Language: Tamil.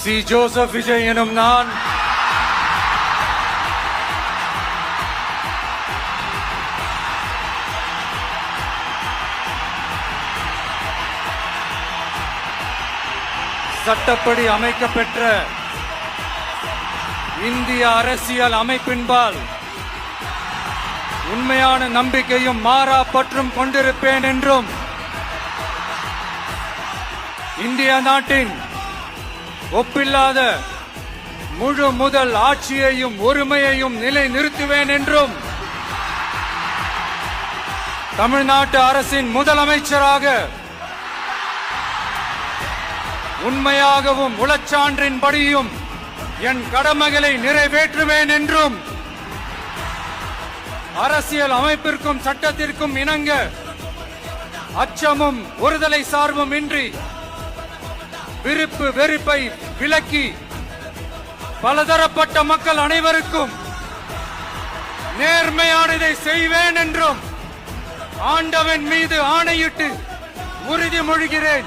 சி. ஜோசப் விஜய் எனும் நான் சட்டப்படி அமைக்கப்பெற்ற இந்திய அரசியல் அமைப்பின்பால் உண்மையான நம்பிக்கையும் மாறா பற்றும் கொண்டிருப்பேன் என்றும் இந்திய நாட்டின் ஒப்பில்லாத முழு முதல் ஆட்சியையும் ஒருமையையும் நிலை நிறுத்துவேன் என்றும் தமிழ்நாட்டு அரசின் முதலமைச்சராக உண்மையாகவும் உளச்சான்றின்படியும் என் கடமைகளை நிறைவேற்றுவேன் என்றும் அரசியல் அமைப்பிற்கும் சட்டத்திற்கும் இணங்க அச்சமும் ஒருதலை சார்பும் இன்றி விருப்பு வெறுப்பை விலக்கி பலதரப்பட்ட மக்கள் அனைவருக்கும் நேர்மையானதை செய்வேன் என்றும் ஆண்டவன் மீது ஆணையிட்டு உறுதிமொழிகிறேன்.